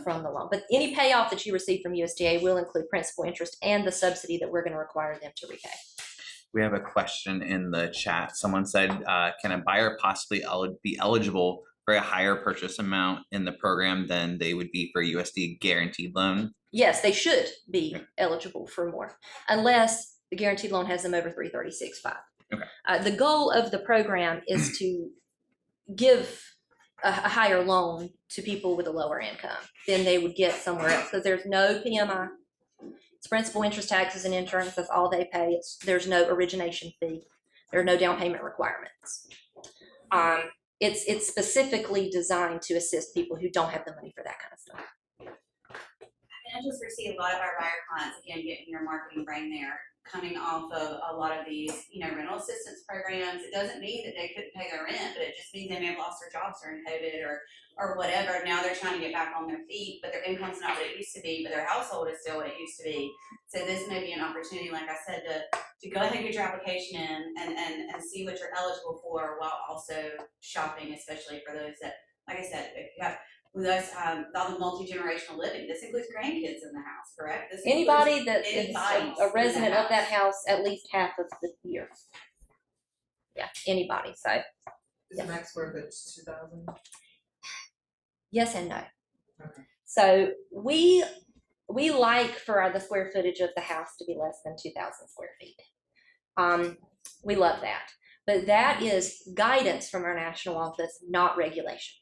from the loan. But any payoff that you receive from USDA will include principal, interest, and the subsidy that we're going to require them to repay. We have a question in the chat. Someone said, can a buyer possibly be eligible for a higher purchase amount in the program than they would be for USDA Guaranteed Loan? Yes, they should be eligible for more, unless the guaranteed loan has them over 336.5. Okay. The goal of the program is to give a higher loan to people with a lower income than they would get somewhere else, because there's no PMI. It's principal, interest, taxes, and insurance. That's all they pay. There's no origination fee. There are no down payment requirements. It's specifically designed to assist people who don't have the money for that kind of stuff. I just foresee a lot of our buyer clients, again, getting your marketing brain there, coming off of a lot of these, rental assistance programs. It doesn't mean that they couldn't pay their rent, but it just means they may have lost their jobs during COVID or whatever. Now they're trying to get back on their feet, but their income's not what it used to be, but their household is still what it used to be. So this may be an opportunity, like I said, to go ahead and get your application in and see what you're eligible for while also shopping, especially for those that, like I said, if you have with us, all the multi-generational living, this includes grandkids in the house, correct? This Anybody includes that is anybody a in resident the of that house at least half of the year. Yeah, anybody. So Is the max square footage 2,000? yes and no. Okay. So we like for the square footage of the house to be less than 2,000 square feet. We love that, but that is guidance from our national office, not regulation.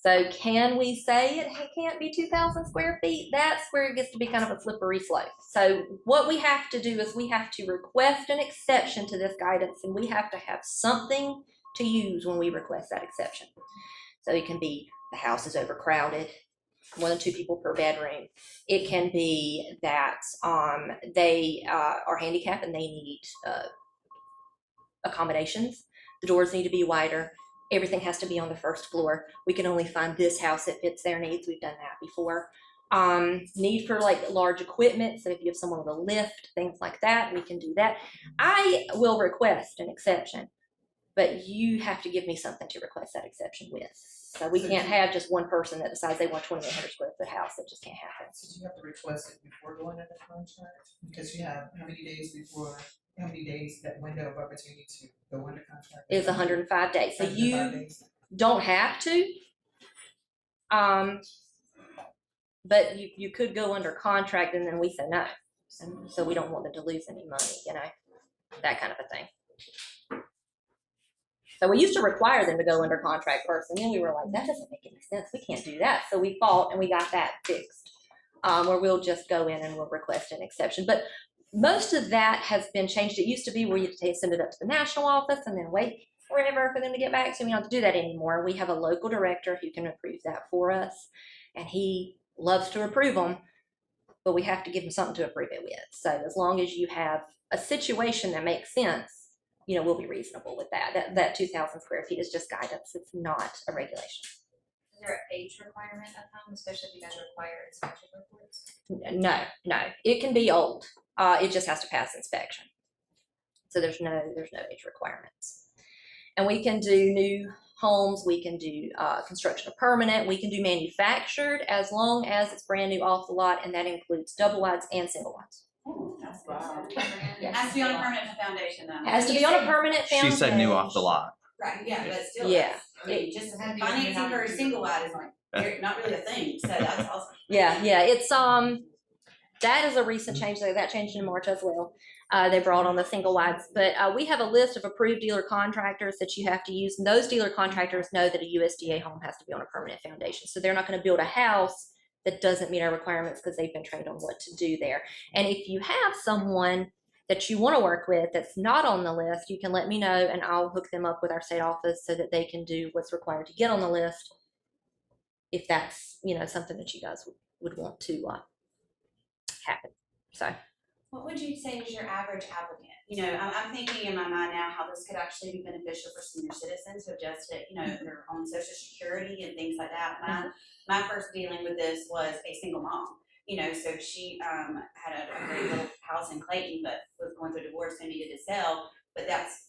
So can we say it can't be 2,000 square feet? That's where it gets to be kind of a slippery slope. So what we have to do is we have to request an exception to this guidance, and we have to have something to use when we request that exception. So it can be the house is overcrowded, more than 2 people per bedroom. It can be that they are handicapped and they need accommodations. The doors need to be wider. Everything has to be on the first floor. We can only find this house that fits their needs. We've done that before. Need for like large equipment. So if you have someone with a lift, things like that, we can do that. I will request an exception, but you have to give me something to request that exception with. So we can't have just one person that decides they want 2,800 square foot house. That just can't happen. So do you have to request it before going into contract? Because you have how many days that window of opportunity to go under contract? It's 105 days. So 105 you days. don't have to. But you could go under contract and then we say no. And so we don't want them to lose any money, that kind of a thing. So we used to require them to go under contract first, and then we were like, that doesn't make any sense. We can't do that. So we fought and we got that fixed, where we'll just go in and we'll request an exception. But most of that has been changed. It used to be where you had to send it up to the national office and then wait forever for them to get back to me. We don't have to do that anymore. We have a local director who can approve that for us, and he loves to approve them, but we have to give him something to approve it with. So as long as you have a situation that makes sense, we'll be reasonable with that. That 2,000 square feet is just guidance. It's not a regulation. Is there an age requirement at home, especially if you guys require inspection reports? No, it can be old. It just has to pass inspection. So there's no age requirements. And we can do new homes. We can do construction of permanent. We can do manufactured as long as it's brand new off the lot, and that includes double wides and single wides. That's Wow. Yes. Has to be on a permanent foundation though. Has to be on a permanent foundation. She said new off the lot. Right, yeah, but still. Yeah. I mean, just financing for a single wide is like, not really a thing, so that's awesome. Yeah, it's that is a recent change. That changed in March as well. They brought on the single wides, but we have a list of approved dealer contractors that you have to use, and those dealer contractors know that a USDA home has to be on a permanent foundation. So they're not going to build a house that doesn't meet our requirements because they've been trained on what to do there. And if you have someone that you want to work with that's not on the list, you can let me know and I'll hook them up with our state office so that they can do what's required to get on the list, if that's something that you guys would want to happen. So What would you say is your average applicant? I'm thinking in my mind now how this could actually be beneficial for senior citizens who have just hit, their own Social Security and things like that. My first dealing with this was a single mom. So she had a great little house in Clayton, but was going through a divorce and needed to sell. But that's,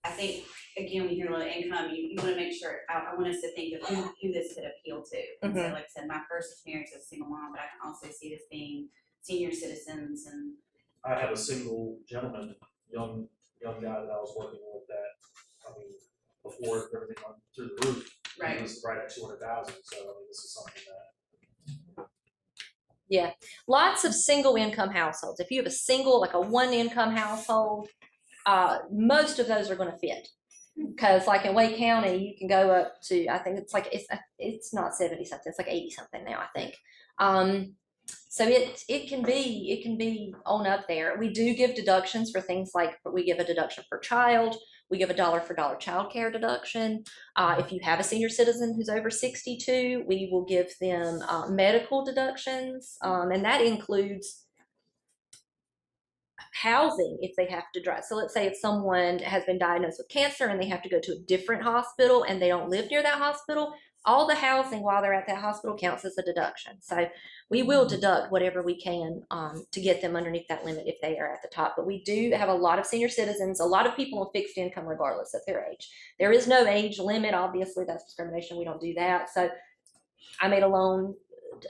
I think, again, when you hear low income, you want to make sure, I want us to think of who this could appeal to. And so, like I said, my first experience as a single mom, but I can also see this being senior citizens. And I had a single gentleman, young guy that I was working with that, before everything went through the roof. Right. He was right at 200,000, so this is something that. yeah, lots of single income households. If you have a single, like a 1 income household, most of those are going to fit. Because like in Wake County, you can go up to, I think it's not 70 something, it's like 80 something now, I think. So it can be on up there. We do give deductions for things like, we give a deduction per child. We give a dollar for dollar childcare deduction. If you have a senior citizen who's over 62, we will give them medical deductions, and that includes housing if they have to drive. So let's say if someone has been diagnosed with cancer and they have to go to a different hospital and they don't live near that hospital, all the housing while they're at that hospital counts as a deduction. So we will deduct whatever we can to get them underneath that limit if they are at the top. But we do have a lot of senior citizens, a lot of people on fixed income regardless of their age. There is no age limit. Obviously, that's discrimination. We don't do that. So I made a loan,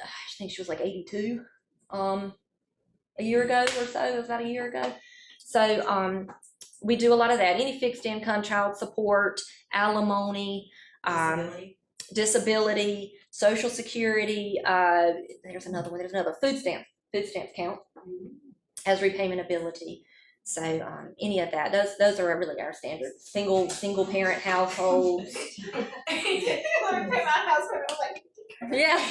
I think she was like 82 a year ago or so. It was about a year ago. So we do a lot of that. Any fixed income, child support, alimony, disability, Social Security. There's another one. There's another food stamps. Food stamps count as repayment ability. So any of that. Those are really our standards. Single parent households. Yeah.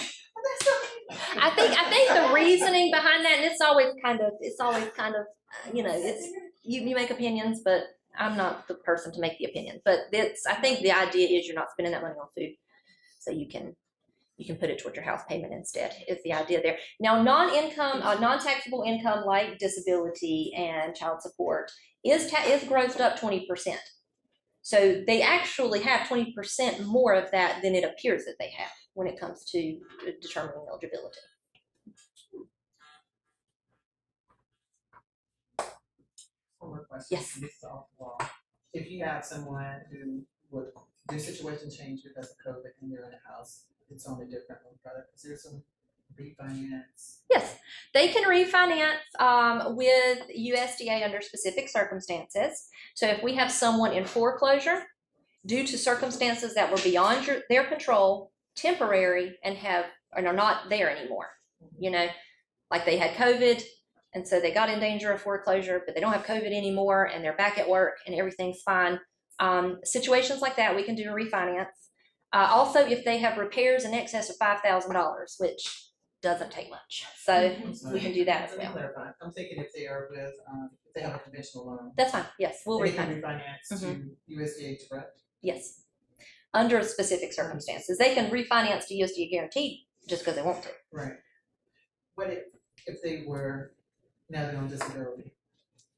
I think the reasoning behind that, and it's always kind of, you make opinions, but I'm not the person to make the opinion. But I think the idea is you're not spending that money on food, so you can put it toward your house payment instead. Is the idea there. Now, non-taxable income like disability and child support is grossed up 20%. So they actually have 20% more of that than it appears that they have when it comes to determining eligibility. One more question. Yes. This is off the wall. If you have someone who would, their situation changed because of COVID and they're in a house, it's on a different loan product, is there some refinance? Yes, they can refinance with USDA under specific circumstances. So if we have someone in foreclosure due to circumstances that were beyond their control, temporary, and are not there anymore, like they had COVID, and so they got in danger of foreclosure, but they don't have COVID anymore, and they're back at work, and everything's fine. Situations like that, we can do a refinance. Also, if they have repairs in excess of $5,000, which doesn't take much, so we can do that as well. Clarify. I'm thinking if they are with, if they have a conventional loan. That's fine. Yes, we'll They can refinance. refinance to USDA Direct. Yes, under specific circumstances, they can refinance to USDA Guaranteed just because they want to. Right. What if they were, now they're on disability?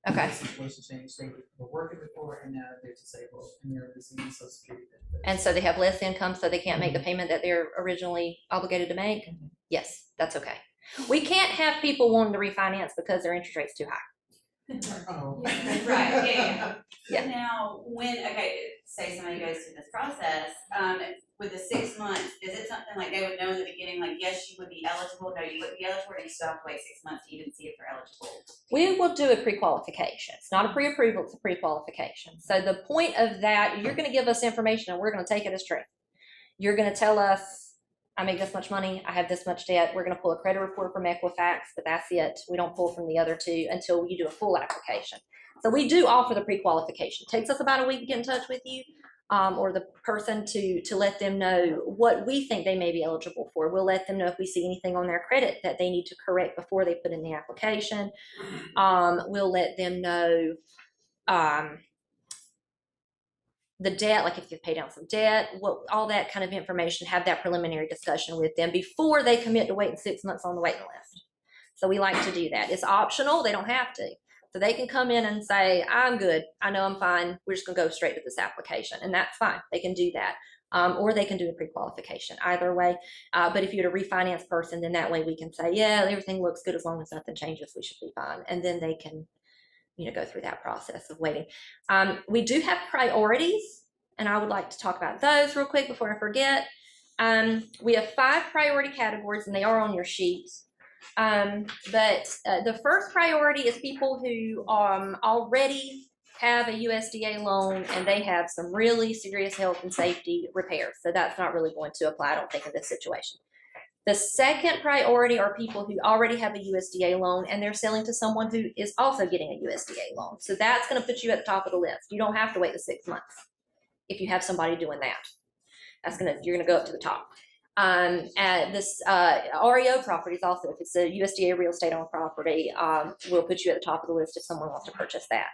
Okay. The situation changed, they were working before and now they're disabled and they're receiving Social Security benefits. And so they have less income, so they can't make the payment that they're originally obligated to make? Yes, that's okay. We can't have people wanting to refinance because their interest rate's too high. Oh. Right, Yeah. Now, say somebody goes through this process, with the 6 months, is it something like they would know in the beginning, like, yes, you would be eligible, no, you wouldn't be eligible, or you still have to wait 6 months to even see if they're eligible? We will do a pre-qualification. It's not a pre-approval, it's a pre-qualification. So the point of that, you're going to give us information and we're going to take it as true. You're going to tell us, I make this much money, I have this much debt. We're going to pull a credit report from Equifax, but that's it. We don't pull from the other two until you do a full application. So we do offer the pre-qualification. It takes us about a week to get in touch with you or the person to let them know what we think they may be eligible for. We'll let them know if we see anything on their credit that they need to correct before they put in the application. We'll let them know the debt, like if you pay down some debt, all that kind of information, have that preliminary discussion with them before they commit to waiting 6 months on the waiting list. So we like to do that. It's optional, they don't have to. So they can come in and say, I'm good, I know I'm fine, we're just gonna go straight to this application, and that's fine, they can do that. Or they can do a pre-qualification, either way. But if you're a refinance person, then that way we can say, yeah, everything looks good, as long as nothing changes, we should be fine. And then they can go through that process of waiting. We do have priorities, and I would like to talk about those real quick before I forget. We have 5 priority categories, and they are on your sheets. But the first priority is people who already have a USDA loan and they have some really serious health and safety repairs. So that's not really going to apply, I don't think, in this situation. The second priority are people who already have a USDA loan and they're selling to someone who is also getting a USDA loan. So that's going to put you at the top of the list. You don't have to wait the 6 months if you have somebody doing that. You're going to go up to the top. At this REO properties also, if it's a USDA real estate owned property, we'll put you at the top of the list if someone wants to purchase that.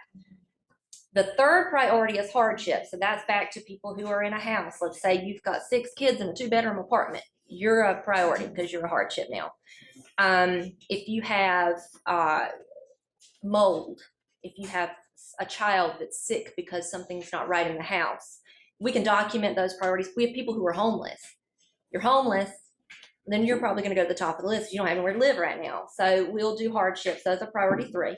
The third priority is hardship. So that's back to people who are in a house. Let's say you've got 6 kids in a 2-bedroom apartment. You're a priority because you're a hardship now. If you have mold, if you have a child that's sick because something's not right in the house, we can document those priorities. We have people who are homeless. You're homeless, then you're probably going to go to the top of the list. You don't have anywhere to live right now. So we'll do hardships. Those are priority 3.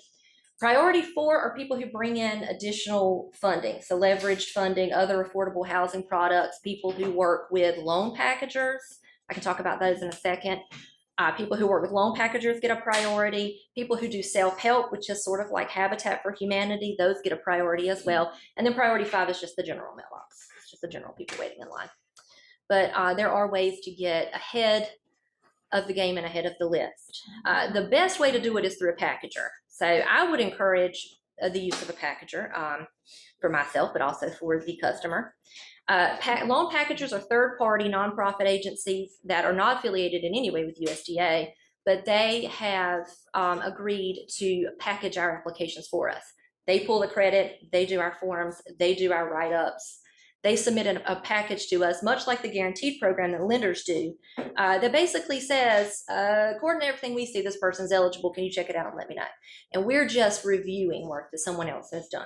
Priority 4 are people who bring in additional funding. So leveraged funding, other affordable housing products, people who work with loan packagers. I can talk about those in a second. People who work with loan packagers get a priority. People who do self-help, which is sort of like Habitat for Humanity, those get a priority as well. And then priority 5 is just the general mailbox. It's just the general people waiting in line. But there are ways to get ahead of the game and ahead of the list. The best way to do it is through a packager. So I would encourage the use of a packager for myself, but also for the customer. Loan packagers are third-party nonprofit agencies that are not affiliated in any way with USDA, but they have agreed to package our applications for us. They pull the credit, they do our forms, they do our write-ups. They submit a package to us, much like the guaranteed program that lenders do, that basically says, according to everything we see, this person's eligible. Can you check it out and let me know? And we're just reviewing work that someone else has done.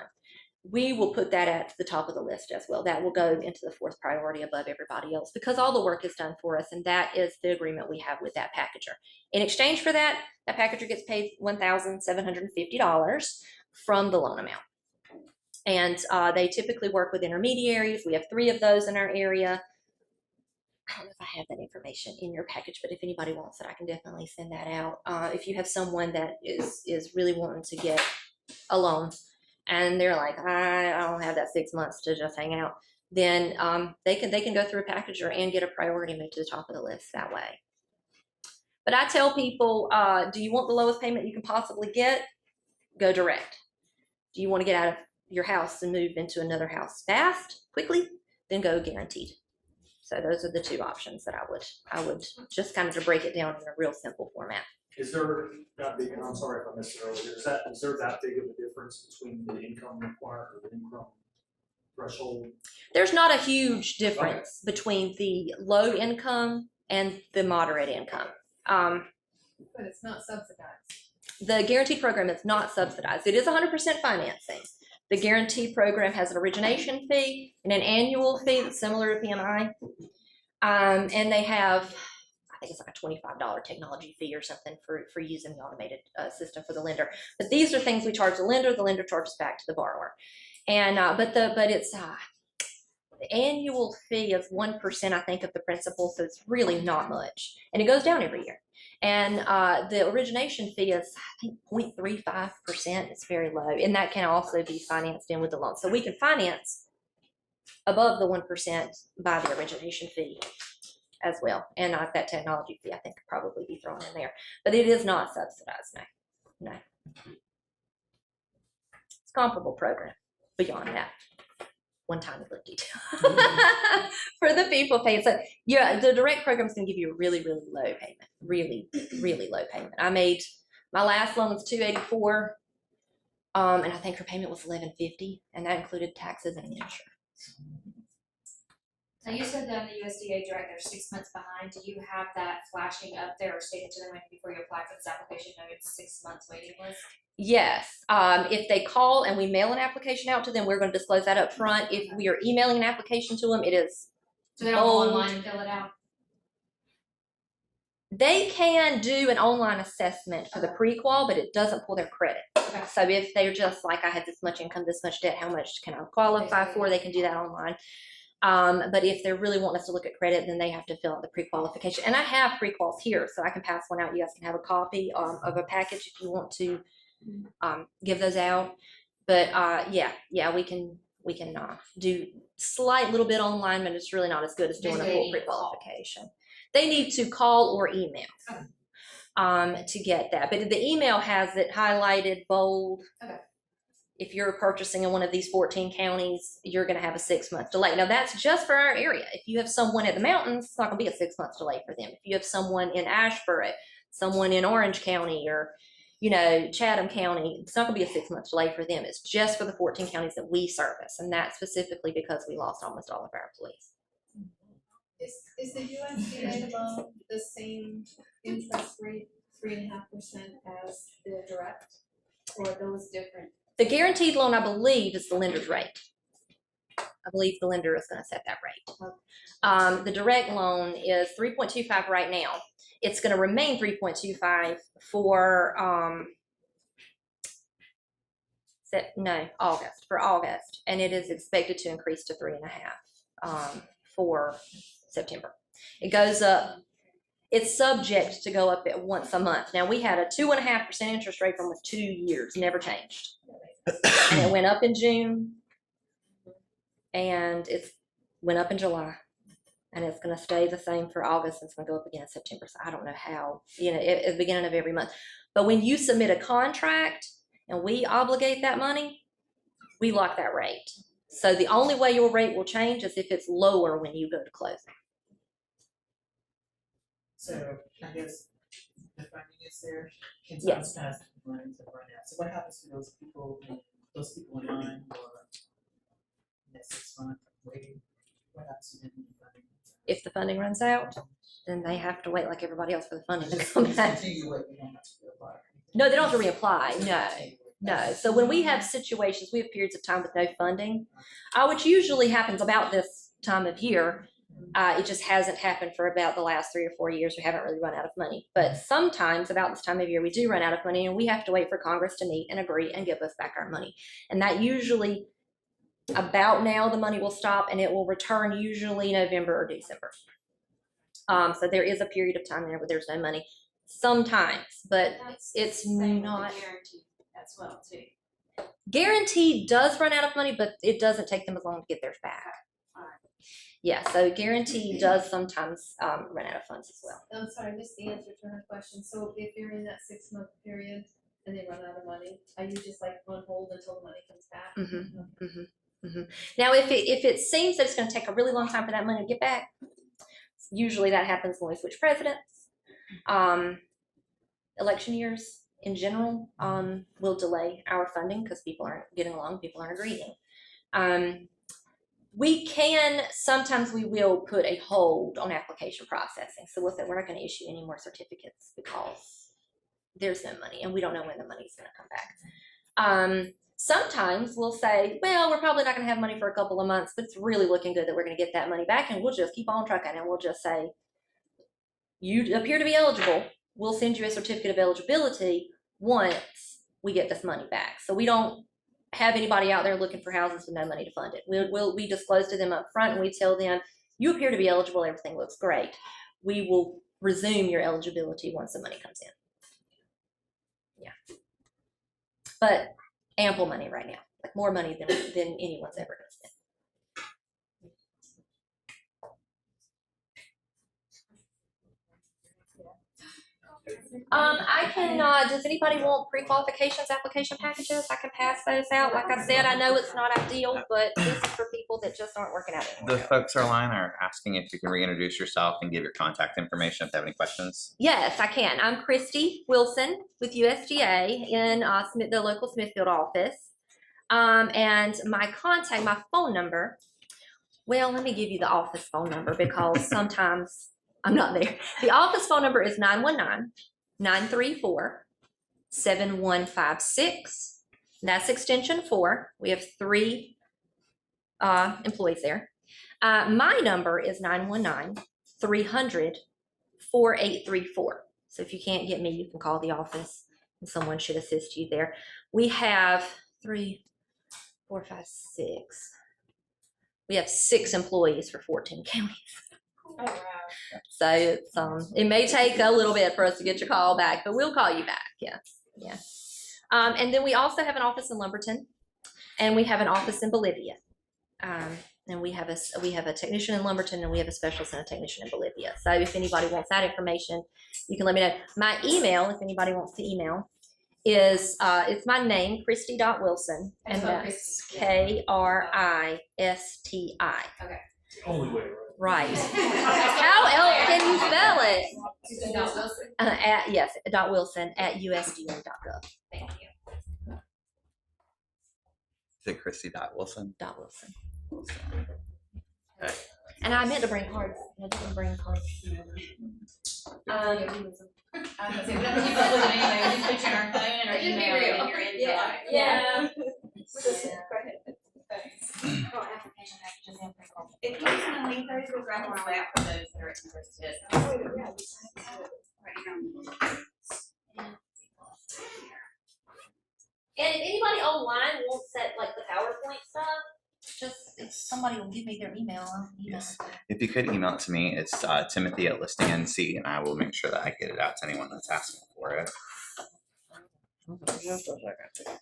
We will put that at the top of the list as well. That will go into the 4th priority above everybody else because all the work is done for us, and that is the agreement we have with that packager. In exchange for that, that packager gets paid $1,750 from the loan amount. And they typically work with intermediaries. We have 3 of those in our area. I don't know if I have that information in your package, but if anybody wants it, I can definitely send that out. If you have someone that is really wanting to get a loan and they're like, I don't have that 6 months to just hang out, then they can go through a packager and get a priority and move to the top of the list that way. But I tell people, do you want the lowest payment you can possibly get? Go direct. Do you want to get out of your house and move into another house fast, quickly? Then go guaranteed. So those are the 2 options that I would just kind of to break it down in a real simple format. Is there that big, and I'm sorry if I missed it earlier, is there that big of a difference between the income required or the income threshold? There's not a huge difference between the low income and the moderate income. But it's not subsidized. The guaranteed program is not subsidized. It is 100% financing. The guaranteed program has an origination fee and an annual fee that's similar to PMI. And they have, I think it's like a $25 technology fee or something for using the automated system for the lender. But these are things we charge the lender charges back to the borrower. And but it's the annual fee of 1%, I think, of the principal, so it's really not much. And it goes down every year. And the origination fee is, I think, 0.35%. It's very low. And that can also be financed in with the loan. So we can finance above the 1% by the origination fee as well. And that technology fee, I think, could probably be thrown in there. But it is not subsidized, no. It's a comparable program beyond that. One tiny little detail for the people paying. So yeah, the direct program is going to give you a really, really low payment, really, really low payment. I made my last loan was $284, and I think her payment was $1150, and that included taxes and insurance. Now you said that on the USDA Direct, they're 6 months behind. Do you have that flashing up there or stated to them before you apply for this application? No, it's 6 months waiting list. Yes, if they call and we mail an application out to them, we're going to disclose that up front. If we are emailing an application to them, it is. So they don't go online and fill it out? They can do an online assessment for the pre-qual, but it doesn't pull their credit. Okay. So if they're just like, I had this much income, this much debt, how much can I qualify for? They can do that online. But if they really want us to look at credit, then they have to fill out the pre-qualification. And I have pre-quals here, so I can pass one out. You guys can have a copy of a package if you want to give those out. But yeah, we can do slight little bit online, but it's really not as good as doing a full pre-qualification. They need to call or email to get that. But the email has it highlighted, bold. Okay. if you're purchasing in one of these 14 counties, you're going to have a 6-month delay. Now that's just for our area. If you have someone at the mountains, it's not going to be a 6-month delay for them. If you have someone in Asheboro, someone in Orange County, or Chatham County, it's not going to be a 6-month delay for them. It's just for the 14 counties that we service, and that's specifically because we lost almost all of our employees. Is the USDA loan the same interest rate, 3.5% as the direct, or are those different? The guaranteed loan, I believe, is the lender's rate. I believe the lender is going to set that rate. The direct loan is 3.25 right now. It's going to remain 3.25 for August, and it is expected to increase to 3.5 for September. It goes up. It's subject to go up at once a month. Now we had a 2.5% interest rate for almost 2 years, never changed. And it went up in June, and it went up in July, and it's going to stay the same for August. And it's going to go up again in September. So I don't know how, at the beginning of every month. But when you submit a contract and we obligate that money, we lock that rate. So the only way your rate will change is if it's lower when you go to closing. So I guess the funding is there, in times Yes. past, money to run out. So what happens to those people in line for that 6-month waiting? What happens to them when the funding runs out? If the funding runs out, then they have to wait like everybody else for the funding to Just come back. continue waiting, you don't have to apply. No, they don't have to reapply. No. So when we have situations, we have periods of time with no funding, which usually happens about this time of year. It just hasn't happened for about the last 3 or 4 years. We haven't really run out of money. But sometimes about this time of year, we do run out of money, and we have to wait for Congress to meet and agree and give us back our money. And that usually, about now, the money will stop, and it will return usually November or December. So there is a period of time there where there's no money sometimes, but it's not. Guaranteed as well too. Guaranteed does run out of money, but it doesn't take them as long to get theirs back. Yeah, so Guaranteed does sometimes run out of funds as well. I'm sorry, I missed the answer to her question. So if you're in that 6-month period and they run out of money, are you just like on hold until the money comes back? Now, if it seems that it's going to take a really long time for that money to get back, usually that happens when we switch presidents. Election years in general will delay our funding because people aren't getting along, people aren't agreeing. Sometimes we will put a hold on application processing. So we'll say we're not going to issue any more certificates because there's no money and we don't know when the money's going to come back. Sometimes we'll say, well, we're probably not going to have money for a couple of months, but it's really looking good that we're going to get that money back, and we'll just keep on trucking, and we'll just say, you appear to be eligible. We'll send you a certificate of eligibility once we get this money back. So we don't have anybody out there looking for houses with no money to fund it. We disclose to them up front, and we tell them, you appear to be eligible, everything looks great. We will resume your eligibility once the money comes in. Yeah. But ample money right now, like more money than anyone's ever going to spend. I can, does anybody want pre-qualifications application packages? I can pass those out. Like I said, I know it's not ideal, but this is for people that just aren't working out The anymore. folks online are asking if you can reintroduce yourself and give your contact information if they have any questions. Yes, I can. I'm Christy Wilson with USDA in the local Smithfield office. And my phone number, well, let me give you the office phone number because sometimes I'm not there. The office phone number is 919-934-7156. That's extension 4. We have 3 employees there. My number is 919-300-4834. So if you can't get me, you can call the office and someone should assist you there. We have 3, 4, 5, 6. We have 6 employees for 14 counties. Oh, wow. So it's it may take a little bit for us to get your call back, but we'll call you back. Yeah. And then we also have an office in Lumberton, and we have an office in Bolivia. And we have a technician in Lumberton, and we have a specialist and a technician in Bolivia. So if anybody wants that information, you can let me know. My email, if anybody wants to email, is, it's my name, Christy.Wilson, and that's Kristi. Only way, Right. How else can you spell it? Yes, .Wilson at USDA.gov. Thank you. Is it Christy.Wilson? .Wilson. And I meant to bring cards. I didn't bring cards. Yeah. If you just want to link those, we'll grab them on our way out for those that are interested. And if anybody online wants that, like the PowerPoint stuff, just if somebody will give me their email, I'll email Yes. If you could email it to me, it's Timothy at Listing NC, and I will make sure that I get it out to anyone that's asking for it. Just a second.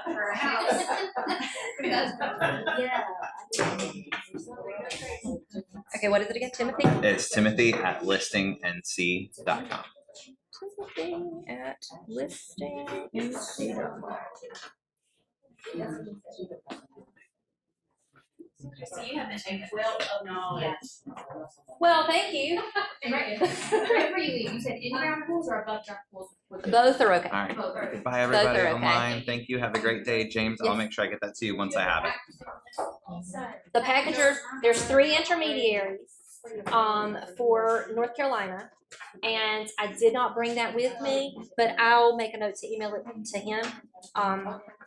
For a house. Yeah. Okay, what is it again, Timothy? It's Timothy at listingnc.com. Timothy at listingnc.com. So you have a wealth of knowledge. Well, thank you. Right before you leave, you said in-ground pools or above ground pools? Both are okay. All right. Both are. Goodbye, everybody are okay. online. Thank you. Have a great day, James. I'll Yes. make sure I get that to you once I have it. The packagers, there's 3 intermediaries for North Carolina. And I did not bring that with me, but I'll make a note to email it to him.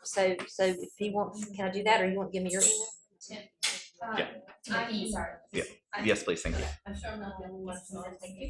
So if he wants, can I do that, or you want to give me your email? Yeah. I'm sorry. Yes, please. Thank you. I'm sure I'm not the only one. Thank you.